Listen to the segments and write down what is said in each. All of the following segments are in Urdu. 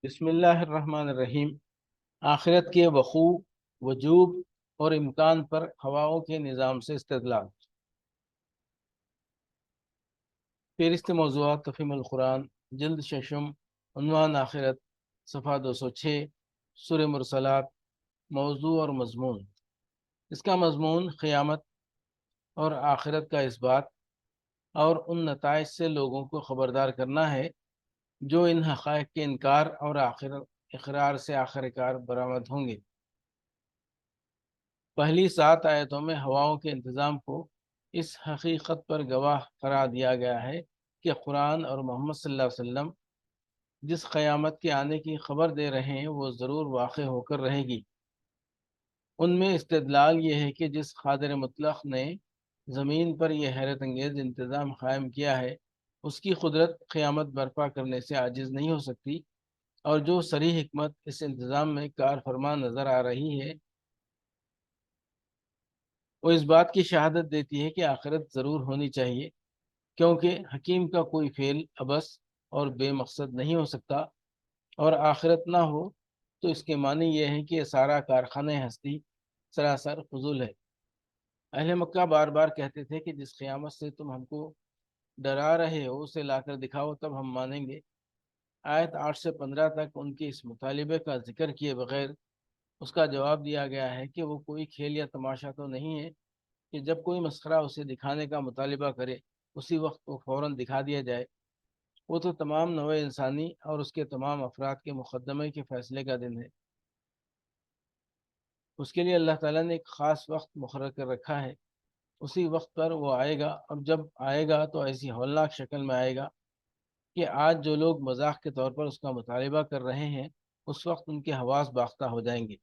بسم اللہ الرحمن الرحیم۔ آخرت کے وقوع، وجوب اور امکان پر ہواؤں کے نظام سے استدلال۔ فہرست موضوعات تفہیم القرآن، جلد ششم، عنوان آخرت، صفحہ 206، سورہ مرسلات۔ موضوع اور مضمون۔ اس کا مضمون قیامت اور آخرت کا اثبات اور ان نتائج سے لوگوں کو خبردار کرنا ہے جو ان حقائق کے انکار اور اقرار سے آخر کار برآمد ہوں گے۔ پہلی 7 آیتوں میں ہواؤں کے انتظام کو اس حقیقت پر گواہ قرار دیا گیا ہے کہ قرآن اور محمد صلی اللہ علیہ وسلم جس قیامت کے آنے کی خبر دے رہے ہیں وہ ضرور واقع ہو کر رہے گی۔ ان میں استدلال یہ ہے کہ جس قادر مطلق نے زمین پر یہ حیرت انگیز انتظام قائم کیا ہے اس کی قدرت قیامت برپا کرنے سے عاجز نہیں ہو سکتی، اور جو صریح حکمت اس انتظام میں کار فرما نظر آ رہی ہے وہ اس بات کی شہادت دیتی ہے کہ آخرت ضرور ہونی چاہیے، کیونکہ حکیم کا کوئی فعل عبث اور بے مقصد نہیں ہو سکتا، اور آخرت نہ ہو تو اس کے معنی یہ ہے کہ سارا کارخانہ ہستی سراسر فضول ہے۔ اہل مکہ بار بار کہتے تھے کہ جس قیامت سے تم ہم کو ڈرا رہے ہو اسے لا کر دکھاؤ تب ہم مانیں گے۔ آیت 8 سے 15 تک ان کے اس مطالبے کا ذکر کیے بغیر اس کا جواب دیا گیا ہے کہ وہ کوئی کھیل یا تماشا تو نہیں ہے کہ جب کوئی مسخرہ اسے دکھانے کا مطالبہ کرے اسی وقت وہ فوراً دکھا دیا جائے۔ وہ تو تمام نوع انسانی اور اس کے تمام افراد کے مقدمے کے فیصلے کا دن ہے۔ اس کے لیے اللہ تعالیٰ نے ایک خاص وقت مقرر کر رکھا ہے، اسی وقت پر وہ آئے گا، اور جب آئے گا تو ایسی ہولناک شکل میں آئے گا کہ آج جو لوگ مذاق کے طور پر اس کا مطالبہ کر رہے ہیں اس وقت ان کے حواس باختہ ہو جائیں گے۔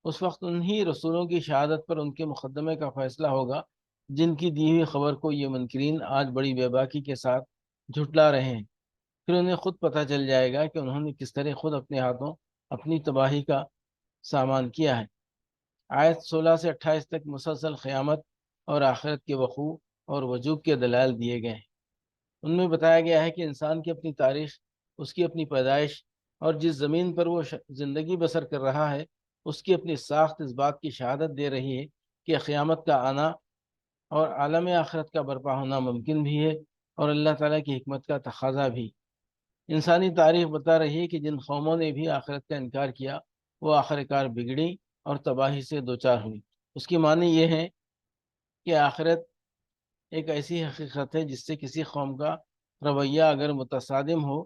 اس وقت انہی رسولوں کی شہادت پر ان کے مقدمے کا فیصلہ ہوگا جن کی دی ہوئی خبر کو یہ منکرین آج بڑی بے باکی کے ساتھ جھٹلا رہے ہیں۔ پھر انہیں خود پتہ چل جائے گا کہ انہوں نے کس طرح خود اپنے ہاتھوں اپنی تباہی کا سامان کیا ہے۔ آیت 16 سے 28 تک مسلسل قیامت اور آخرت کے وقوع اور وجوب کے دلائل دیے گئے ہیں۔ ان میں بتایا گیا ہے کہ انسان کی اپنی تاریخ، اس کی اپنی پیدائش اور جس زمین پر وہ زندگی بسر کر رہا ہے اس کی اپنی ساخت اس بات کی شہادت دے رہی ہے کہ قیامت کا آنا اور عالم آخرت کا برپا ہونا ممکن بھی ہے اور اللہ تعالیٰ کی حکمت کا تقاضا بھی۔ انسانی تاریخ بتا رہی ہے کہ جن قوموں نے بھی آخرت کا انکار کیا وہ آخر کار بگڑی اور تباہی سے دوچار ہوئی۔ اس کی معنی یہ ہے کہ آخرت ایک ایسی حقیقت ہے جس سے کسی قوم کا رویہ اگر متصادم ہو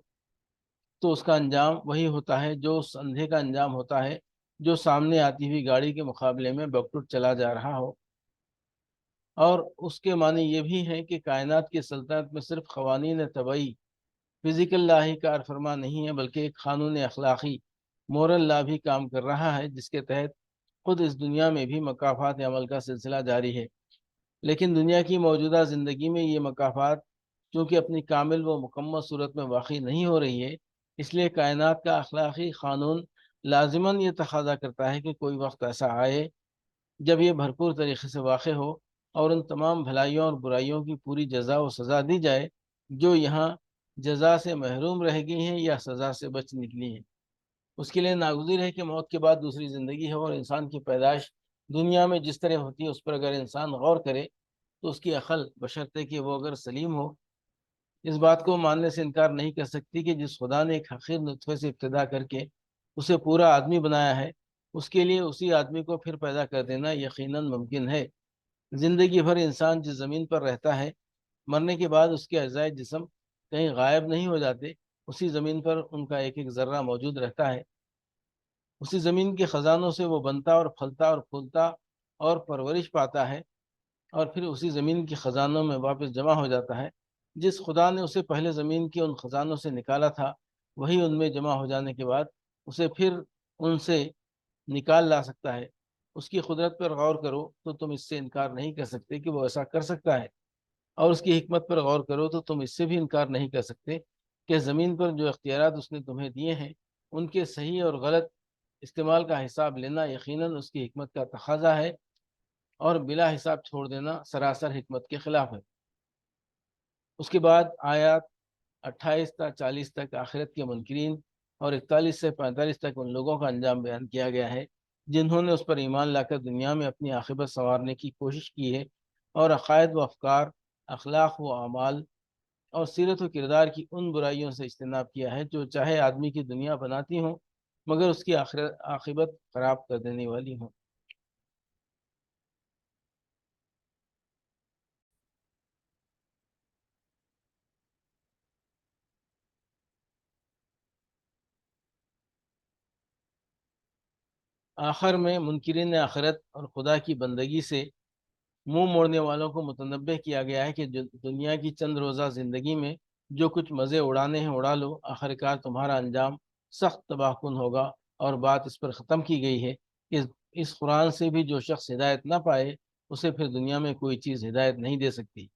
تو اس کا انجام وہی ہوتا ہے جو اس اندھے کا انجام ہوتا ہے جو سامنے آتی ہوئی گاڑی کے مقابلے میں بکٹٹ چلا جا رہا ہو۔ اور اس کے معنی یہ بھی ہے کہ کائنات کی سلطنت میں صرف قوانین طبعی فزیکل لا ہی کار فرما نہیں ہے، بلکہ ایک قانون اخلاقی مورل لا بھی کام کر رہا ہے جس کے تحت خود اس دنیا میں بھی مکافات عمل کا سلسلہ جاری ہے۔ لیکن دنیا کی موجودہ زندگی میں یہ مکافات چونکہ اپنی کامل و مکمل صورت میں واقع نہیں ہو رہی ہے، اس لیے کائنات کا اخلاقی قانون لازماً یہ تقاضا کرتا ہے کہ کوئی وقت ایسا آئے جب یہ بھرپور طریقے سے واقع ہو اور ان تمام بھلائیوں اور برائیوں کی پوری جزا و سزا دی جائے جو یہاں جزا سے محروم رہ گئی ہیں یا سزا سے بچ نکلی ہیں۔ اس کے لیے ناگزیر ہے کہ موت کے بعد دوسری زندگی ہو، اور انسان کی پیدائش دنیا میں جس طرح ہوتی ہے اس پر اگر انسان غور کرے تو اس کی عقل بشرطے کہ وہ اگر سلیم ہو اس بات کو ماننے سے انکار نہیں کر سکتی کہ جس خدا نے ایک حقیر نطفے سے ابتدا کر کے اسے پورا آدمی بنایا ہے اس کے لیے اسی آدمی کو پھر پیدا کر دینا یقیناً ممکن ہے۔ زندگی بھر انسان جس زمین پر رہتا ہے مرنے کے بعد اس کے اعضائے جسم کہیں غائب نہیں ہو جاتے، اسی زمین پر ان کا ایک ایک ذرہ موجود رہتا ہے، اسی زمین کے خزانوں سے وہ بنتا اور پھلتا اور پھولتا اور پرورش پاتا ہے اور پھر اسی زمین کے خزانوں میں واپس جمع ہو جاتا ہے۔ جس خدا نے اسے پہلے زمین کے ان خزانوں سے نکالا تھا وہی ان میں جمع ہو جانے کے بعد اسے پھر ان سے نکال لا سکتا ہے۔ اس کی قدرت پر غور کرو تو تم اس سے انکار نہیں کر سکتے کہ وہ ایسا کر سکتا ہے، اور اس کی حکمت پر غور کرو تو تم اس سے بھی انکار نہیں کر سکتے کہ زمین پر جو اختیارات اس نے تمہیں دیے ہیں ان کے صحیح اور غلط استعمال کا حساب لینا یقیناً اس کی حکمت کا تقاضا ہے، اور بلا حساب چھوڑ دینا سراسر حکمت کے خلاف ہے۔ اس کے بعد آیات 28 تا 40 تک آخرت کے منکرین اور 41 سے 45 تک ان لوگوں کا انجام بیان کیا گیا ہے جنہوں نے اس پر ایمان لا کر دنیا میں اپنی عاقبت سنوارنے کی کوشش کی ہے اور عقائد و افکار، اخلاق و اعمال اور سیرت و کردار کی ان برائیوں سے اجتناب کیا ہے جو چاہے آدمی کی دنیا بناتی ہوں مگر اس کی عاقبت خراب کر دینے والی ہوں۔ آخر میں منکرین آخرت اور خدا کی بندگی سے منہ موڑنے والوں کو متنبہ کیا گیا ہے کہ دنیا کی چند روزہ زندگی میں جو کچھ مزے اڑانے ہیں اڑا لو، آخرکار تمہارا انجام سخت تباہ کن ہوگا۔ اور بات اس پر ختم کی گئی ہے کہ اس قرآن سے بھی جو شخص ہدایت نہ پائے اسے پھر دنیا میں کوئی چیز ہدایت نہیں دے سکتی۔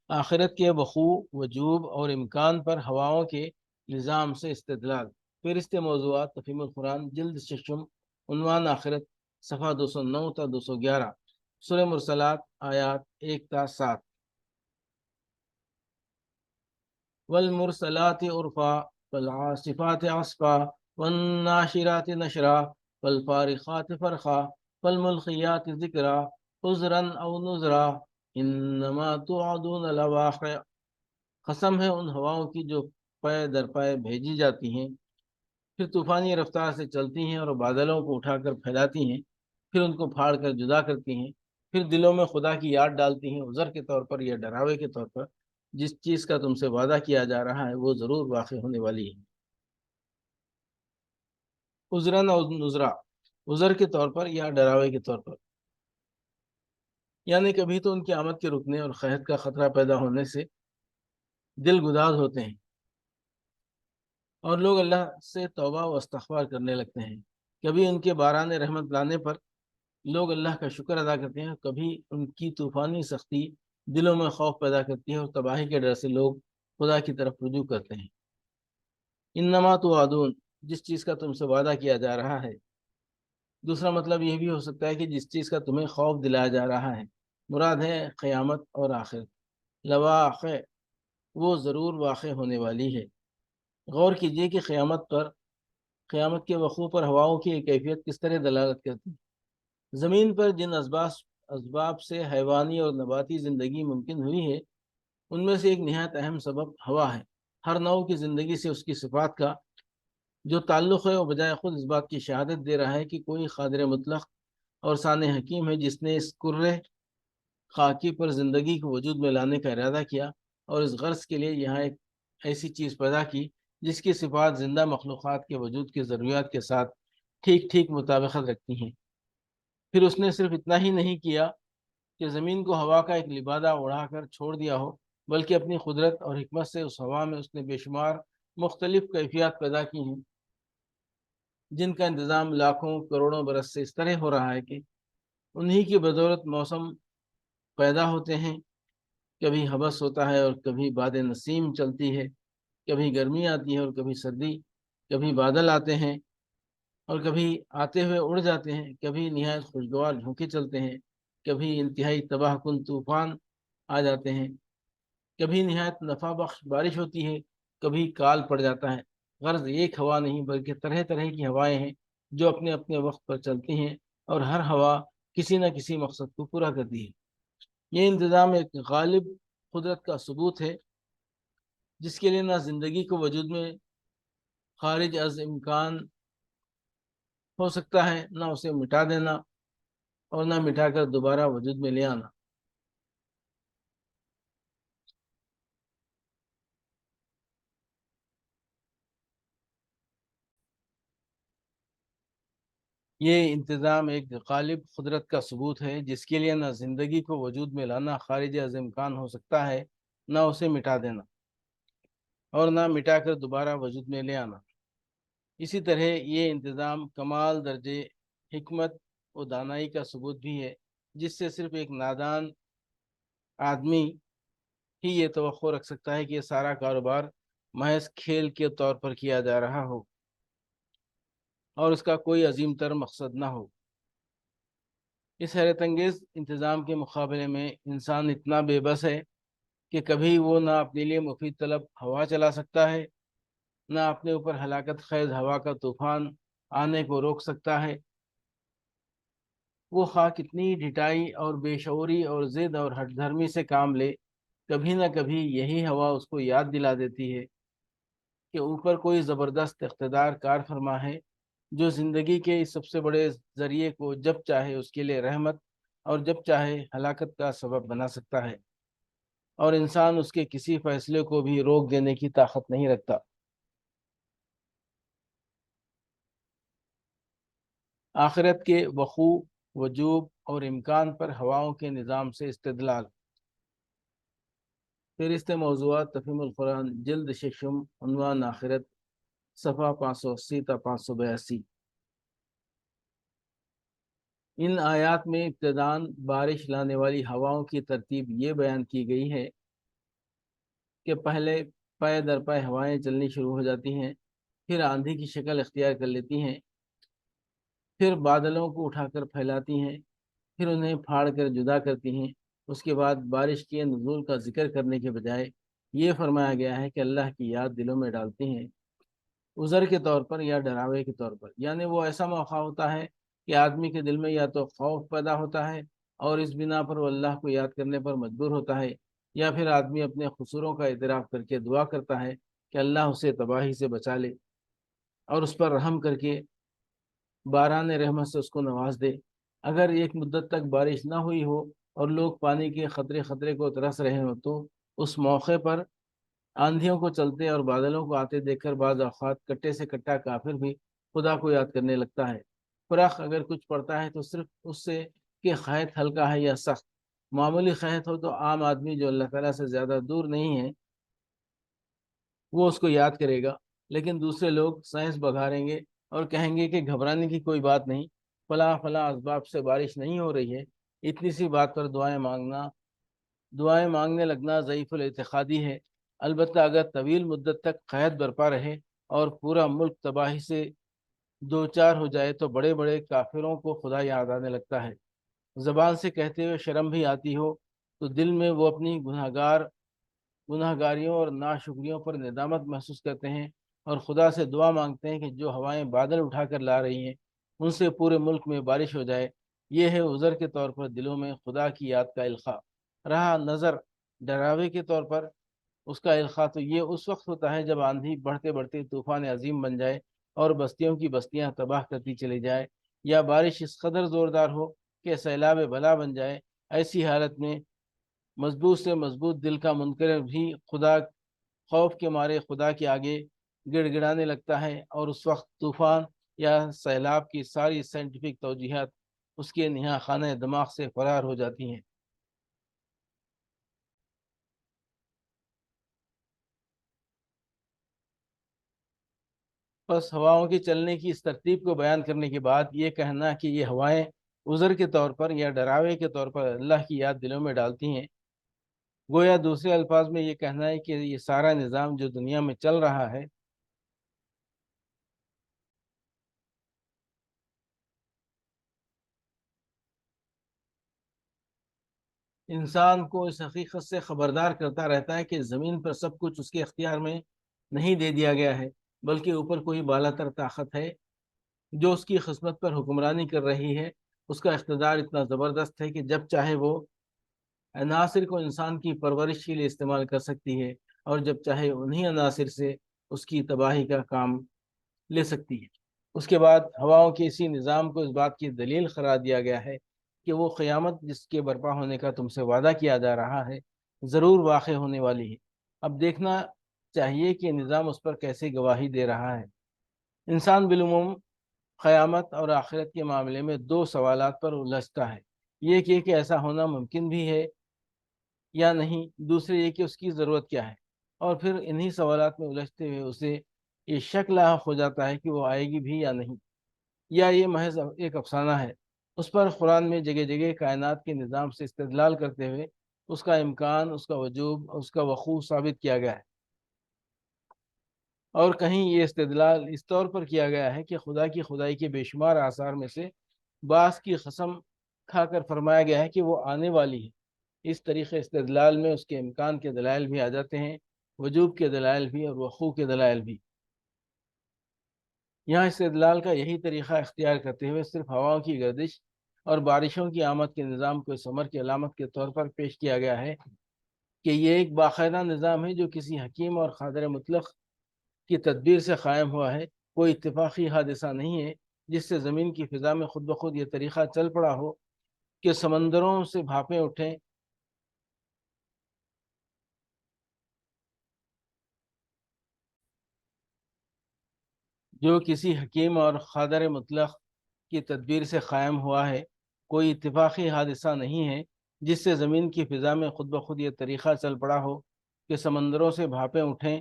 آخرت کے وقوع، وجوب اور امکان پر ہواؤں کے نظام سے استدلال۔ فہرست موضوعات تفہیم القرآن جلد ششم، عنوان آخرت، صفحہ 209 تا 211، سورہ مرسلات آیات 1 تا 7۔ والمرسلات عرفا والعاصفات عصفا والناشرات نشرا والفارقات فرقا فالملقيات ذکرا عذرا او نذرا انما توعدون لواقع۔ قسم ہے ان ہواؤں کی جو پے در پے بھیجی جاتی ہیں، پھر طوفانی رفتار سے چلتی ہیں اور بادلوں کو اٹھا کر پھیلاتی ہیں، پھر ان کو پھاڑ کر جدا کرتی ہیں، پھر دلوں میں خدا کی یاد ڈالتی ہیں، عذر کے طور پر یا ڈراوے کے طور پر۔ جس چیز کا تم سے وعدہ کیا جا رہا ہے وہ ضرور واقع ہونے والی ہے۔ عذراً اور نذرا، عذر کے طور پر یا ڈراوے کے طور پر، یعنی کبھی تو ان کی آمد کے رکنے اور قحط کا خطرہ پیدا ہونے سے دل گداز ہوتے ہیں اور لوگ اللہ سے توبہ و استغفار کرنے لگتے ہیں۔ کبھی ان کے باران رحمت لانے پر لوگ اللہ کا شکر ادا کرتے ہیں، کبھی ان کی طوفانی سختی دلوں میں خوف پیدا کرتی ہے اور تباہی کے ڈر سے لوگ خدا کی طرف رجوع کرتے ہیں۔ انما توعدون، جس چیز کا تم سے وعدہ کیا جا رہا ہے۔ دوسرا مطلب یہ بھی ہو سکتا ہے کہ جس چیز کا تمہیں خوف دلایا جا رہا ہے، مراد ہے قیامت اور آخرت۔ لواقع، وہ ضرور واقع ہونے والی ہے۔ غور کیجئے کہ قیامت کے وقوع پر ہواؤں کی ایک کیفیت کس طرح دلالت کرتی ہے۔ زمین پر جن اسباب سے حیوانی اور نباتی زندگی ممکن ہوئی ہے ان میں سے ایک نہایت اہم سبب ہوا ہے۔ ہر نوع کی زندگی سے اس کی صفات کا جو تعلق ہے وہ بجائے خود اس بات کی شہادت دے رہا ہے کہ کوئی قادر مطلق اور ثانی حکیم ہے جس نے اس کرے خاکی پر زندگی کو وجود میں لانے کا ارادہ کیا اور اس غرض کے لیے یہاں ایک ایسی چیز پیدا کی جس کی صفات زندہ مخلوقات کے وجود کی ضروریات کے ساتھ ٹھیک ٹھیک مطابقت رکھتی ہیں۔ پھر اس نے صرف اتنا ہی نہیں کیا کہ زمین کو ہوا کا ایک لبادہ اڑا کر چھوڑ دیا ہو، بلکہ اپنی قدرت اور حکمت سے اس ہوا میں اس نے بے شمار مختلف کیفیات پیدا کی ہیں جن کا انتظام لاکھوں کروڑوں برس سے اس طرح ہو رہا ہے کہ انہی کی بدولت موسم پیدا ہوتے ہیں۔ کبھی حبس ہوتا ہے اور کبھی باد نسیم چلتی ہے، کبھی گرمی آتی ہے اور کبھی سردی، کبھی بادل آتے ہیں اور کبھی آتے ہوئے اڑ جاتے ہیں، کبھی نہایت خوشگوار جھونکے چلتے ہیں، کبھی انتہائی تباہ کن طوفان آ جاتے ہیں، کبھی نہایت نفع بخش بارش ہوتی ہے، کبھی کال پڑ جاتا ہے۔ غرض ایک ہوا نہیں بلکہ طرح طرح کی ہوائیں ہیں جو اپنے اپنے وقت پر چلتی ہیں اور ہر ہوا کسی نہ کسی مقصد کو پورا کرتی ہے۔ یہ انتظام ایک غالب قدرت کا ثبوت ہے جس کے لیے نہ زندگی کو وجود میں خارج از امکان ہو سکتا ہے، نہ اسے مٹا دینا اور نہ مٹا کر دوبارہ وجود میں لے آنا۔ یہ انتظام ایک غالب قدرت کا ثبوت ہے جس کے لیے نہ زندگی کو وجود میں لانا خارج از امکان ہو سکتا ہے، نہ اسے مٹا دینا اور نہ مٹا کر دوبارہ وجود میں لے آنا۔ اسی طرح یہ انتظام کمال درجے حکمت و دانائی کا ثبوت بھی ہے جس سے صرف ایک نادان آدمی ہی یہ توقع رکھ سکتا ہے کہ یہ سارا کاروبار محض کھیل کے طور پر کیا جا رہا ہو اور اس کا کوئی عظیم تر مقصد نہ ہو۔ اس حیرت انگیز انتظام کے مقابلے میں انسان اتنا بے بس ہے کہ کبھی وہ نہ اپنے لیے مفید طلب ہوا چلا سکتا ہے نہ اپنے اوپر ہلاکت خیز ہوا کا طوفان آنے کو روک سکتا ہے۔ وہ خواہ کتنی ڈھٹائی اور بے شعوری اور ضد اور ہٹ دھرمی سے کام لے، کبھی نہ کبھی یہی ہوا اس کو یاد دلا دیتی ہے کہ اوپر کوئی زبردست اقتدار کار فرما ہے، جو زندگی کے اس سب سے بڑے ذریعے کو جب چاہے اس کے لیے رحمت اور جب چاہے ہلاکت کا سبب بنا سکتا ہے، اور انسان اس کے کسی فیصلے کو بھی روک دینے کی طاقت نہیں رکھتا۔ آخرت کے وقوع، وجوب اور امکان پر ہواؤں کے نظام سے استدلال۔ فہرست موضوعات تفہیم القرآن، جلد ششم، عنوان آخرت، صفحہ 580 تا 582۔ ان آیات میں ابتداً بارش لانے والی ہواؤں کی ترتیب یہ بیان کی گئی ہے کہ پہلے پے در پے ہوائیں چلنی شروع ہو جاتی ہیں، پھر آندھی کی شکل اختیار کر لیتی ہیں، پھر بادلوں کو اٹھا کر پھیلاتی ہیں، پھر انہیں پھاڑ کر جدا کرتی ہیں۔ اس کے بعد بارش کے نزول کا ذکر کرنے کے بجائے یہ فرمایا گیا ہے کہ اللہ کی یاد دلوں میں ڈالتی ہیں، عذر کے طور پر یا ڈراوے کے طور پر۔ یعنی وہ ایسا موقع ہوتا ہے کہ آدمی کے دل میں یا تو خوف پیدا ہوتا ہے اور اس بنا پر وہ اللہ کو یاد کرنے پر مجبور ہوتا ہے، یا پھر آدمی اپنے قصوروں کا اعتراف کر کے دعا کرتا ہے کہ اللہ اسے تباہی سے بچا لے اور اس پر رحم کر کے باران رحمت سے اس کو نواز دے۔ اگر ایک مدت تک بارش نہ ہوئی ہو اور لوگ پانی کے خطرے کو ترس رہے ہوں تو اس موقع پر آندھیوں کو چلتے اور بادلوں کو آتے دیکھ کر بعض اوقات کٹے سے کٹا کافر بھی خدا کو یاد کرنے لگتا ہے۔ فراخ اگر کچھ پڑتا ہے تو صرف اس سے کہ قحط ہلکا ہے یا سخت۔ معمولی قحط ہو تو عام آدمی جو اللہ تعالیٰ سے زیادہ دور نہیں ہے وہ اس کو یاد کرے گا، لیکن دوسرے لوگ سائنس بگھاریں گے اور کہیں گے کہ گھبرانے کی کوئی بات نہیں، فلاں فلاں اسباب سے بارش نہیں ہو رہی ہے۔ اتنی سی بات پر دعائیں مانگنے لگنا ضعیف الاعتقادی ہے۔ البتہ اگر طویل مدت تک قحط برپا رہے اور پورا ملک تباہی سے دوچار ہو جائے تو بڑے بڑے کافروں کو خدا یاد آنے لگتا ہے۔ زبان سے کہتے ہوئے شرم بھی آتی ہو تو دل میں وہ اپنی گناہ گاریوں اور ناشکریوں پر ندامت محسوس کرتے ہیں اور خدا سے دعا مانگتے ہیں کہ جو ہوائیں بادل اٹھا کر لا رہی ہیں ان سے پورے ملک میں بارش ہو جائے۔ یہ ہے عذر کے طور پر دلوں میں خدا کی یاد کا القاء۔ رہا نظر ڈراوے کے طور پر، اس کا القاء تو یہ اس وقت ہوتا ہے جب آندھی بڑھتے بڑھتے طوفان عظیم بن جائے اور بستیوں کی بستیاں تباہ کرتی چلی جائے، یا بارش اس قدر زوردار ہو کہ سیلاب بلا بن جائے۔ ایسی حالت میں مضبوط سے مضبوط دل کا منکر بھی خدا خوف کے مارے خدا کے آگے گڑ گڑانے لگتا ہے، اور اس وقت طوفان یا سیلاب کی ساری سائنٹیفک توجیحات اس کے نہا خانہ دماغ سے فرار ہو جاتی ہیں۔ بس ہواؤں کے چلنے کی اس ترتیب کو بیان کرنے کے بعد یہ کہنا کہ یہ ہوائیں عذر کے طور پر یا ڈراوے کے طور پر اللہ کی یاد دلوں میں ڈالتی ہیں، گویا دوسرے الفاظ میں یہ کہنا ہے کہ یہ سارا نظام جو دنیا میں چل رہا ہے انسان کو اس حقیقت سے خبردار کرتا رہتا ہے کہ زمین پر سب کچھ اس کے اختیار میں نہیں دے دیا گیا ہے، بلکہ اوپر کوئی بالا تر طاقت ہے جو اس کی قسمت پر حکمرانی کر رہی ہے۔ اس کا اقتدار اتنا زبردست ہے کہ جب چاہے وہ عناصر کو انسان کی پرورش کے لیے استعمال کر سکتی ہے، اور جب چاہے انہی عناصر سے اس کی تباہی کا کام لے سکتی ہے۔ اس کے بعد ہواؤں کے اسی نظام کو اس بات کی دلیل قرار دیا گیا ہے کہ وہ قیامت جس کے برپا ہونے کا تم سے وعدہ کیا جا رہا ہے ضرور واقع ہونے والی ہے۔ اب دیکھنا چاہیے کہ نظام اس پر کیسے گواہی دے رہا ہے۔ انسان بالعموم قیامت اور آخرت کے معاملے میں دو سوالات پر الجھتا ہے، یہ کہ ایسا ہونا ممکن بھی ہے یا نہیں، دوسرے یہ کہ اس کی ضرورت کیا ہے، اور پھر انہی سوالات میں الجھتے ہوئے اسے یہ شک لاحق ہو جاتا ہے کہ وہ آئے گی بھی یا نہیں، یا یہ محض ایک افسانہ ہے۔ اس پر قرآن میں جگہ جگہ کائنات کے نظام سے استدلال کرتے ہوئے اس کا امکان، اس کا وجوب اور اس کا وقوع ثابت کیا گیا ہے، اور کہیں یہ استدلال اس طور پر کیا گیا ہے کہ خدا کی خدائی کے بے شمار آثار میں سے بعض کی قسم کھا کر فرمایا گیا ہے کہ وہ آنے والی ہے۔ اس طریقے استدلال میں اس کے امکان کے دلائل بھی آ جاتے ہیں، وجوب کے دلائل بھی اور وقوع کے دلائل بھی۔ یہاں استدلال کا یہی طریقہ اختیار کرتے ہوئے صرف ہواؤں کی گردش اور بارشوں کی آمد کے نظام کو اس عمر کی علامت کے طور پر پیش کیا گیا ہے کہ یہ ایک باقاعدہ نظام ہے جو کسی حکیم اور قادر مطلق کی تدبیر سے قائم ہوا ہے، کوئی اتفاقی حادثہ نہیں ہے جس سے زمین کی فضا میں خود بخود یہ طریقہ چل پڑا ہو کہ سمندروں سے بھاپیں اٹھیں جو کسی حکیم اور قادر مطلق کی تدبیر سے قائم ہوا ہے، کوئی اتفاقی حادثہ نہیں ہے جس سے زمین کی فضا میں خود بخود یہ طریقہ چل پڑا ہو کہ سمندروں سے بھاپیں اٹھیں،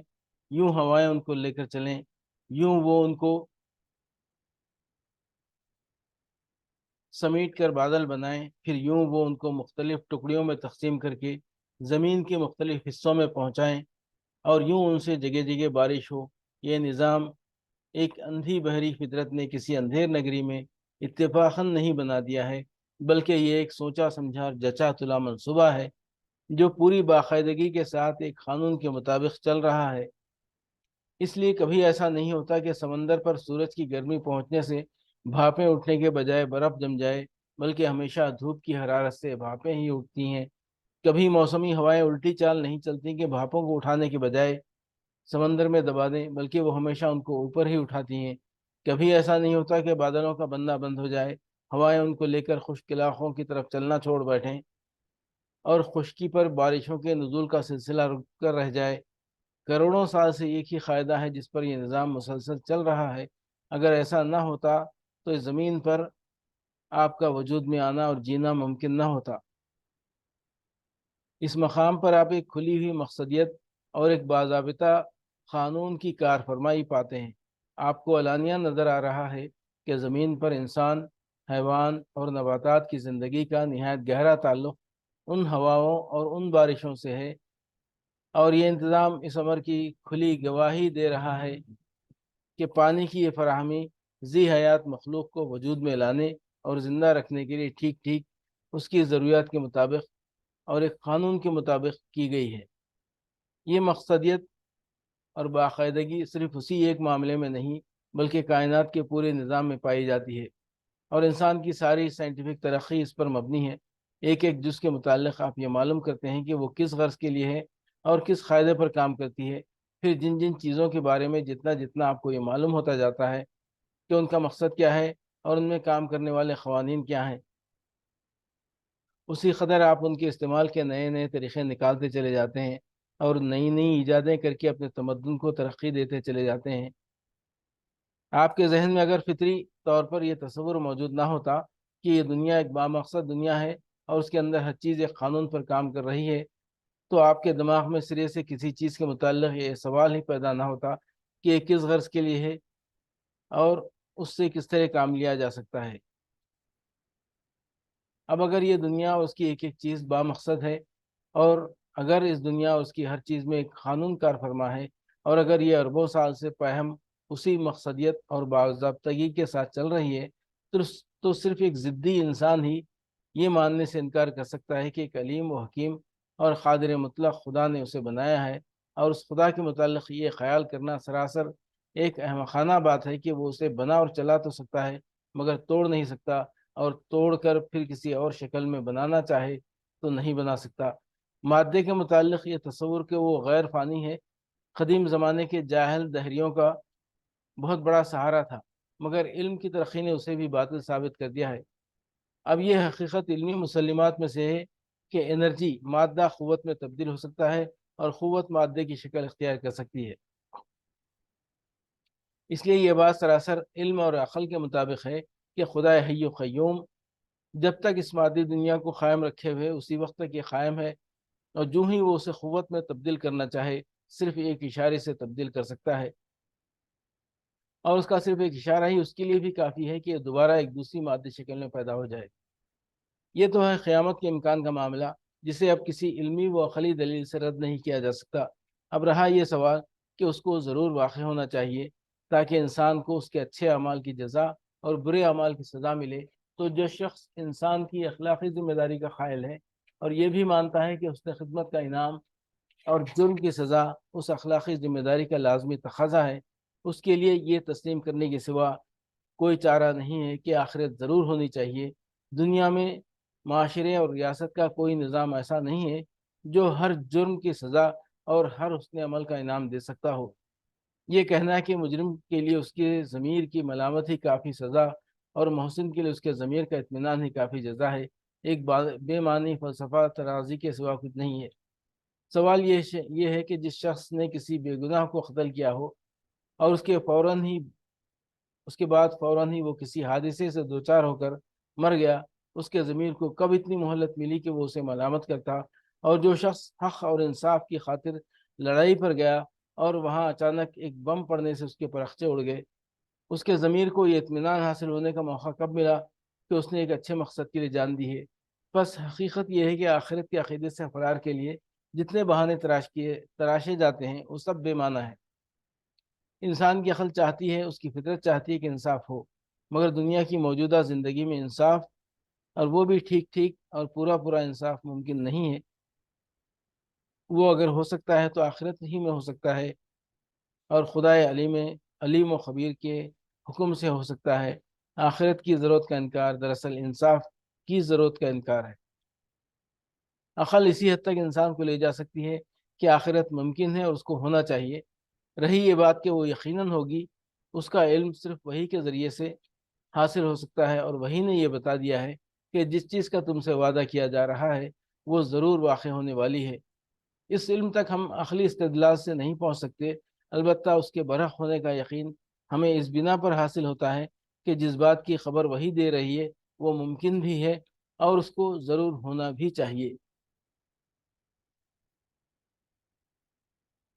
یوں ہوائیں ان کو لے کر چلیں، یوں وہ ان کو سمیٹ کر بادل بنائیں، پھر یوں وہ ان کو مختلف ٹکڑیوں میں تقسیم کر کے زمین کے مختلف حصوں میں پہنچائیں اور یوں ان سے جگہ جگہ بارش ہو۔ یہ نظام ایک اندھی بہری فطرت نے کسی اندھیر نگری میں اتفاقاً نہیں بنا دیا ہے، بلکہ یہ ایک سوچا سمجھا اور جچا تلا منصوبہ ہے جو پوری باقاعدگی کے ساتھ ایک قانون کے مطابق چل رہا ہے۔ اس لیے کبھی ایسا نہیں ہوتا کہ سمندر پر سورج کی گرمی پہنچنے سے بھاپیں اٹھنے کے بجائے برف جم جائے، بلکہ ہمیشہ دھوپ کی حرارت سے بھاپیں ہی اٹھتی ہیں۔ کبھی موسمی ہوائیں الٹی چال نہیں چلتی کہ بھاپوں کو اٹھانے کے بجائے سمندر میں دبا دیں، بلکہ وہ ہمیشہ ان کو اوپر ہی اٹھاتی ہیں۔ کبھی ایسا نہیں ہوتا کہ بادلوں کا بننا بند ہو جائے، ہوائیں ان کو لے کر خشک علاقوں کی طرف چلنا چھوڑ بیٹھیں اور خشکی پر بارشوں کے نزول کا سلسلہ رک کر رہ جائے۔ کروڑوں سال سے ایک ہی قاعدہ ہے جس پر یہ نظام مسلسل چل رہا ہے۔ اگر ایسا نہ ہوتا تو اس زمین پر آپ کا وجود میں آنا اور جینا ممکن نہ ہوتا۔ اس مقام پر آپ ایک کھلی ہوئی مقصدیت اور ایک باضابطہ قانون کی کار فرمائی پاتے ہیں۔ آپ کو علانیہ نظر آ رہا ہے کہ زمین پر انسان، حیوان اور نباتات کی زندگی کا نہایت گہرا تعلق ان ہواؤں اور ان بارشوں سے ہے، اور یہ انتظام اس امر کی کھلی گواہی دے رہا ہے کہ پانی کی یہ فراہمی ذی حیات مخلوق کو وجود میں لانے اور زندہ رکھنے کے لیے ٹھیک ٹھیک اس کی ضروریات کے مطابق اور ایک قانون کے مطابق کی گئی ہے۔ یہ مقصدیت اور باقاعدگی صرف اسی ایک معاملے میں نہیں بلکہ کائنات کے پورے نظام میں پائی جاتی ہے، اور انسان کی ساری سائنٹیفک ترقی اس پر مبنی ہے۔ ایک ایک جز کے متعلق آپ یہ معلوم کرتے ہیں کہ وہ کس غرض کے لیے ہے اور کس قاعدے پر کام کرتی ہے۔ پھر جن جن چیزوں کے بارے میں جتنا جتنا آپ کو یہ معلوم ہوتا جاتا ہے کہ ان کا مقصد کیا ہے اور ان میں کام کرنے والے قوانین کیا ہیں، اسی قدر آپ ان کے استعمال کے نئے نئے طریقے نکالتے چلے جاتے ہیں اور نئی نئی ایجادیں کر کے اپنے تمدن کو ترقی دیتے چلے جاتے ہیں۔ آپ کے ذہن میں اگر فطری طور پر یہ تصور موجود نہ ہوتا کہ یہ دنیا ایک بامقصد دنیا ہے اور اس کے اندر ہر چیز ایک قانون پر کام کر رہی ہے، تو آپ کے دماغ میں سرے سے کسی چیز کے متعلق یہ سوال ہی پیدا نہ ہوتا کہ یہ کس غرض کے لیے ہے اور اس سے کس طرح کام لیا جا سکتا ہے۔ اب اگر یہ دنیا اور اس کی ایک ایک چیز بامقصد ہے، اور اگر اس دنیا اور اس کی ہر چیز میں ایک قانون کار فرما ہے، اور اگر یہ اربوں سال سے پہم اسی مقصدیت اور باضابطگی کے ساتھ چل رہی ہے، تو صرف ایک ضدی انسان ہی یہ ماننے سے انکار کر سکتا ہے کہ ایک علیم و حکیم اور قادر مطلق خدا نے اسے بنایا ہے، اور اس خدا کے متعلق یہ خیال کرنا سراسر ایک احمقانہ بات ہے کہ وہ اسے بنا اور چلا تو سکتا ہے مگر توڑ نہیں سکتا، اور توڑ کر پھر کسی اور شکل میں بنانا چاہے تو نہیں بنا سکتا۔ مادے کے متعلق یہ تصور کہ وہ غیر فانی ہے قدیم زمانے کے جاہل دہریوں کا بہت بڑا سہارا تھا، مگر علم کی ترقی نے اسے بھی باطل ثابت کر دیا ہے۔ اب یہ حقیقت علمی مسلمات میں سے ہے کہ انرجی مادہ قوت میں تبدیل ہو سکتا ہے اور قوت مادے کی شکل اختیار کر سکتی ہے۔ اس لیے یہ بات سراسر علم اور عقل کے مطابق ہے کہ خدا حی و قیوم جب تک اس مادی دنیا کو قائم رکھے ہوئے اسی وقت تک یہ قائم ہے، اور جو ہی وہ اسے قوت میں تبدیل کرنا چاہے صرف ایک اشارے سے تبدیل کر سکتا ہے، اور اس کا صرف ایک اشارہ ہی اس کے لیے بھی کافی ہے کہ یہ دوبارہ ایک دوسری مادی شکل میں پیدا ہو جائے۔ یہ تو ہے قیامت کے امکان کا معاملہ جسے اب کسی علمی و عقلی دلیل سے رد نہیں کیا جا سکتا۔ اب رہا یہ سوال کہ اس کو ضرور واقع ہونا چاہیے تاکہ انسان کو اس کے اچھے اعمال کی جزا اور برے اعمال کی سزا ملے۔ تو جو شخص انسان کی اخلاقی ذمہ داری کا قائل ہے اور یہ بھی مانتا ہے کہ اس نے خدمت کا انعام اور جرم کی سزا اس اخلاقی ذمہ داری کا لازمی تقاضا ہے، اس کے لیے یہ تسلیم کرنے کے سوا کوئی چارہ نہیں ہے کہ آخرت ضرور ہونی چاہیے۔ دنیا میں معاشرے اور ریاست کا کوئی نظام ایسا نہیں ہے جو ہر جرم کی سزا اور ہر حسن عمل کا انعام دے سکتا ہو۔ یہ کہنا ہے کہ مجرم کے لیے اس کے ضمیر کی ملامت ہی کافی سزا اور محسن کے لیے اس کے ضمیر کا اطمینان ہی کافی جزا ہے، ایک بے معنی فلسفہ ترازی کے سوا کچھ نہیں ہے۔ سوال یہ ہے کہ جس شخص نے کسی بے گناہ کو قتل کیا ہو اور اس کے بعد فوراً ہی وہ کسی حادثے سے دوچار ہو کر مر گیا، اس کے ضمیر کو کب اتنی مہلت ملی کہ وہ اسے ملامت کرتا؟ اور جو شخص حق اور انصاف کی خاطر لڑائی پر گیا اور وہاں اچانک ایک بم پڑنے سے اس کے پرخچے اڑ گئے، اس کے ضمیر کو یہ اطمینان حاصل ہونے کا موقع کب ملا کہ اس نے ایک اچھے مقصد کے لیے جان دی ہے؟ بس حقیقت یہ ہے کہ آخرت کے عقیدے سے فرار کے لیے جتنے بہانے تراشے جاتے ہیں وہ سب بے معنی ہیں۔ انسان کی عقل چاہتی ہے، اس کی فطرت چاہتی ہے کہ انصاف ہو، مگر دنیا کی موجودہ زندگی میں انصاف، اور وہ بھی ٹھیک ٹھیک اور پورا پورا انصاف ممکن نہیں ہے۔ وہ اگر ہو سکتا ہے تو آخرت ہی میں ہو سکتا ہے، اور خدا علیم و خبیر کے حکم سے ہو سکتا ہے۔ آخرت کی ضرورت کا انکار دراصل انصاف کی ضرورت کا انکار ہے۔ عقل اسی حد تک انسان کو لے جا سکتی ہے کہ آخرت ممکن ہے اور اس کو ہونا چاہیے۔ رہی یہ بات کہ وہ یقیناً ہوگی، اس کا علم صرف وحی کے ذریعے سے حاصل ہو سکتا ہے، اور وحی نے یہ بتا دیا ہے کہ جس چیز کا تم سے وعدہ کیا جا رہا ہے وہ ضرور واقع ہونے والی ہے۔ اس علم تک ہم عقلی استدلال سے نہیں پہنچ سکتے، البتہ اس کے برحق ہونے کا یقین ہمیں اس بنا پر حاصل ہوتا ہے کہ جس بات کی خبر وحی دے رہی ہے وہ ممکن بھی ہے اور اس کو ضرور ہونا بھی چاہیے۔